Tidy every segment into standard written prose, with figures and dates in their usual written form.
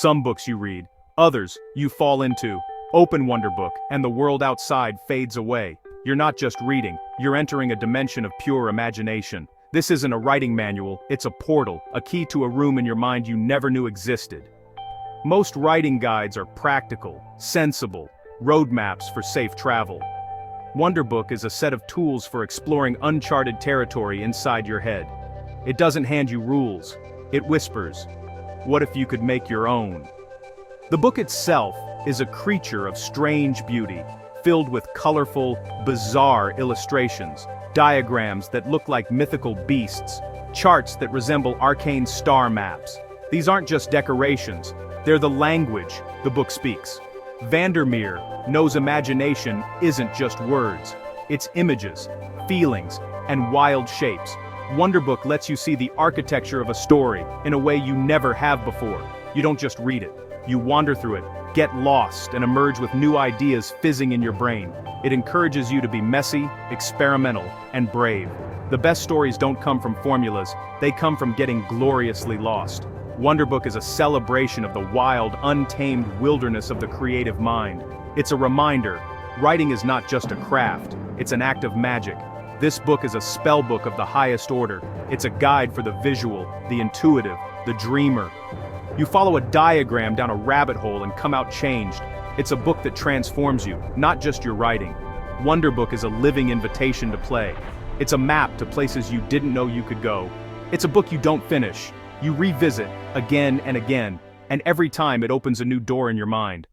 Some books you read, others you fall into. Open Wonderbook, and the world outside fades away. You're not just reading, you're entering a dimension of pure imagination. This isn't a writing manual, it's a portal, a key to a room in your mind you never knew existed. Most writing guides are practical, sensible, roadmaps for safe travel. Wonderbook is a set of tools for exploring uncharted territory inside your head. It doesn't hand you rules, it whispers, "What if you could make your own?" The book itself is a creature of strange beauty, filled with colorful, bizarre illustrations, diagrams that look like mythical beasts, charts that resemble arcane star maps. These aren't just decorations, they're the language the book speaks. VanderMeer knows imagination isn't just words, it's images, feelings, and wild shapes. Wonderbook lets you see the architecture of a story in a way you never have before. You don't just read it, you wander through it, get lost, and emerge with new ideas fizzing in your brain. It encourages you to be messy, experimental, and brave. The best stories don't come from formulas, they come from getting gloriously lost. Wonderbook is a celebration of the wild, untamed wilderness of the creative mind. It's a reminder, writing is not just a craft, it's an act of magic. This book is a spell book of the highest order. It's a guide for the visual, the intuitive, the dreamer. You follow a diagram down a rabbit hole and come out changed. It's a book that transforms you, not just your writing. Wonderbook is a living invitation to play. It's a map to places you didn't know you could go. It's a book you don't finish. You revisit, again and again, and every time it opens a new door in your mind.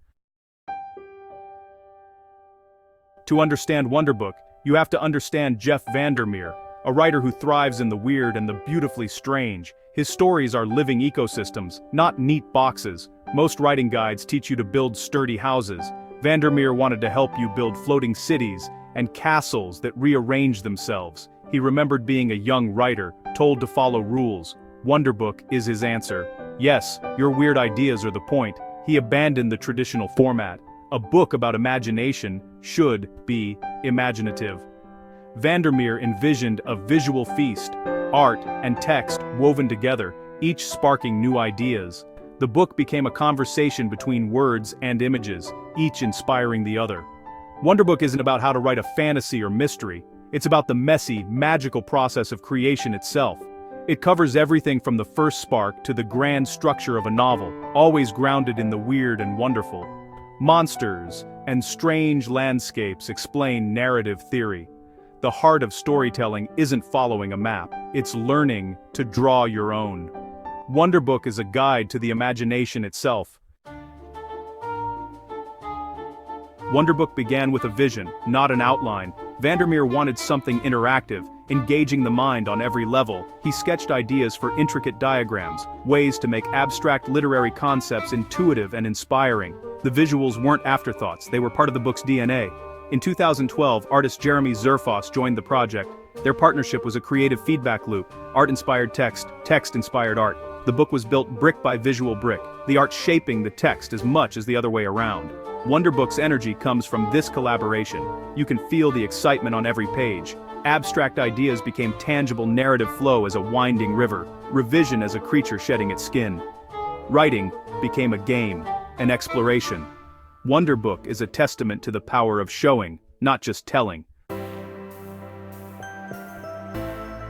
To understand Wonderbook, you have to understand Jeff VanderMeer, a writer who thrives in the weird and the beautifully strange. His stories are living ecosystems, not neat boxes. Most writing guides teach you to build sturdy houses. VanderMeer wanted to help you build floating cities and castles that rearrange themselves. He remembered being a young writer, told to follow rules. Wonderbook is his answer. Yes, your weird ideas are the point. He abandoned the traditional format. A book about imagination should be imaginative. VanderMeer envisioned a visual feast, art and text woven together, each sparking new ideas. The book became a conversation between words and images, each inspiring the other. Wonderbook isn't about how to write a fantasy or mystery. It's about the messy, magical process of creation itself. It covers everything from the first spark to the grand structure of a novel, always grounded in the weird and wonderful. Monsters and strange landscapes explain narrative theory. The heart of storytelling isn't following a map, it's learning to draw your own. Wonderbook is a guide to the imagination itself. Wonderbook began with a vision, not an outline. VanderMeer wanted something interactive, engaging the mind on every level. He sketched ideas for intricate diagrams, ways to make abstract literary concepts intuitive and inspiring. The visuals weren't afterthoughts, they were part of the book's DNA. In 2012, artist Mr.Zooiii joined the project. Their partnership was a creative feedback loop. Art-inspired text, text-inspired art. The book was built brick by visual brick, the art shaping the text as much as the other way around. Wonderbook's energy comes from this collaboration. You can feel the excitement on every page. Abstract ideas became tangible narrative flow as a winding river, revision as a creature shedding its skin. Writing became a game, an exploration. Wonderbook is a testament to the power of showing, not just telling.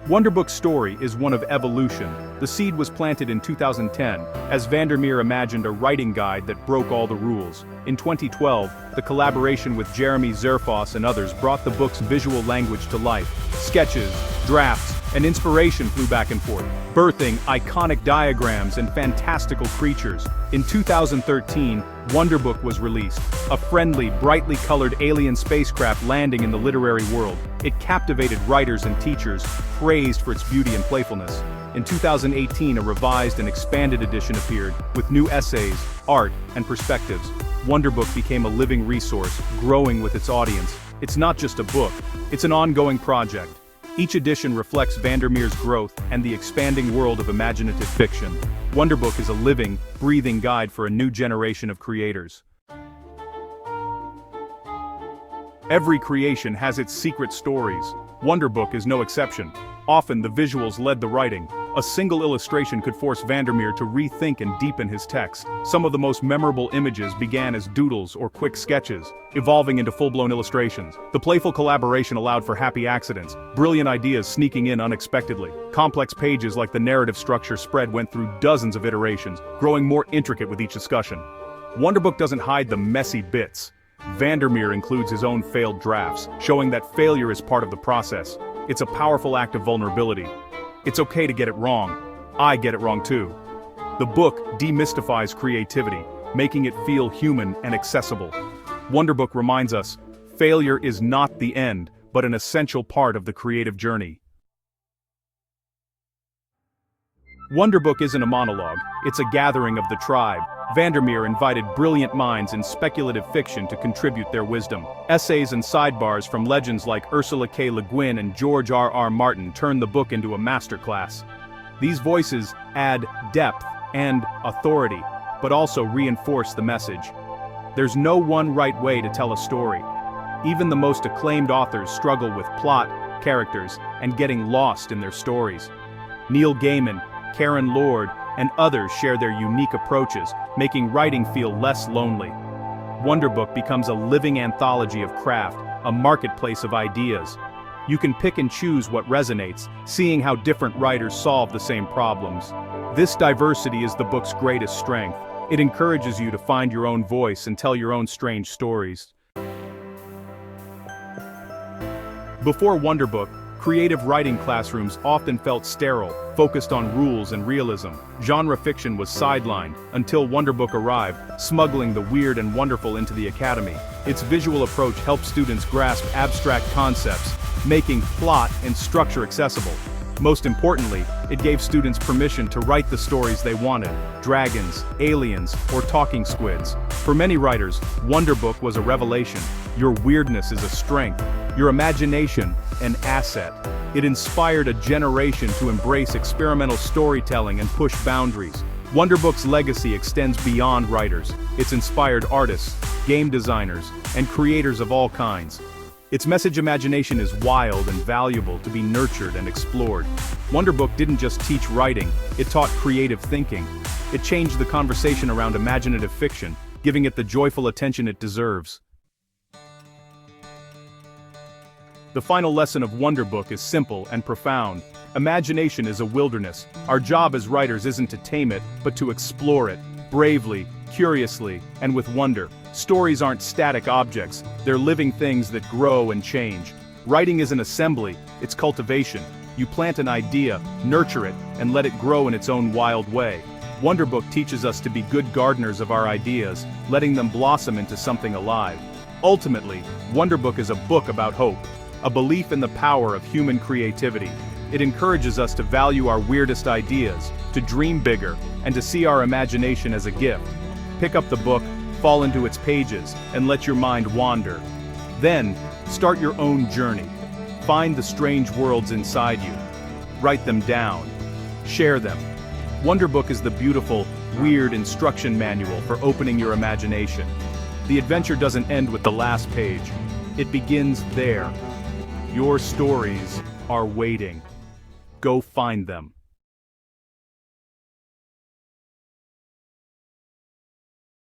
Wonderbook's story is one of evolution. The seed was planted in 2010, as VanderMeer imagined a writing guide that broke all the rules. In 2012, the collaboration with Mr.Zooiii and others brought the book's visual language to life. Sketches, drafts, and inspiration flew back and forth, birthing iconic diagrams and fantastical creatures. In 2013, Wonderbook was released, a friendly, brightly colored alien spacecraft landing in the literary world. It captivated writers and teachers, praised for its beauty and playfulness. In 2018, a revised and expanded edition appeared, with new essays, art, and perspectives. Wonderbook became a living resource, growing with its audience. It's not just a book, it's an ongoing project. Each edition reflects VanderMeer's growth and the expanding world of imaginative fiction. Wonderbook is a living, breathing guide for a new generation of creators. Every creation has its secret stories. Wonderbook is no exception. Often the visuals led the writing. A single illustration could force Vandermeer to rethink and deepen his text. Some of the most memorable images began as doodles or quick sketches, evolving into full-blown illustrations. The playful collaboration allowed for happy accidents, brilliant ideas sneaking in unexpectedly. Complex pages like the narrative structure spread went through dozens of iterations, growing more intricate with each discussion. Wonderbook doesn't hide the messy bits. Vandermeer includes his own failed drafts, showing that failure is part of the process. It's a powerful act of vulnerability. It's okay to get it wrong. I get it wrong too. The book demystifies creativity, making it feel human and accessible. Wonderbook reminds us, failure is not the end, but an essential part of the creative journey. Wonderbook isn't a monologue, it's a gathering of the tribe. Vandermeer invited brilliant minds in speculative fiction to contribute their wisdom. Essays and sidebars from legends like Ursula K. Le Guin and George R.R. Martin turned the book into a masterclass. These voices add depth and authority, but also reinforce the message. There's no one right way to tell a story. Even the most acclaimed authors struggle with plot, characters, and getting lost in their stories. Neil Gaiman, Karen Lord, and others share their unique approaches, making writing feel less lonely. Wonderbook becomes a living anthology of craft, a marketplace of ideas. You can pick and choose what resonates, seeing how different writers solve the same problems. This diversity is the book's greatest strength. It encourages you to find your own voice and tell your own strange stories. Before Wonderbook, creative writing classrooms often felt sterile, focused on rules and realism. Genre fiction was sidelined, until Wonderbook arrived, smuggling the weird and wonderful into the academy. Its visual approach helped students grasp abstract concepts, making plot and structure accessible. Most importantly, it gave students permission to write the stories they wanted: dragons, aliens, or talking squids. For many writers, Wonderbook was a revelation. Your weirdness is a strength, your imagination an asset. It inspired a generation to embrace experimental storytelling and push boundaries. Wonderbook's legacy extends beyond writers. It's inspired artists, game designers, and creators of all kinds. Its message imagination is wild and valuable to be nurtured and explored. Wonderbook didn't just teach writing, it taught creative thinking. It changed the conversation around imaginative fiction, giving it the joyful attention it deserves. The final lesson of Wonderbook is simple and profound. Imagination is a wilderness. Our job as writers isn't to tame it, but to explore it, bravely, curiously, and with wonder. Stories aren't static objects, they're living things that grow and change. Writing is an assembly, it's cultivation. You plant an idea, nurture it, and let it grow in its own wild way. Wonderbook teaches us to be good gardeners of our ideas, letting them blossom into something alive. Ultimately, Wonderbook is a book about hope, a belief in the power of human creativity. It encourages us to value our weirdest ideas, to dream bigger, and to see our imagination as a gift. Pick up the book, fall into its pages, and let your mind wander. Then, start your own journey. Find the strange worlds inside you. Write them down. Share them. Wonderbook is the beautiful, weird instruction manual for opening your imagination. The adventure doesn't end with the last page. It begins there. Your stories are waiting. Go find them.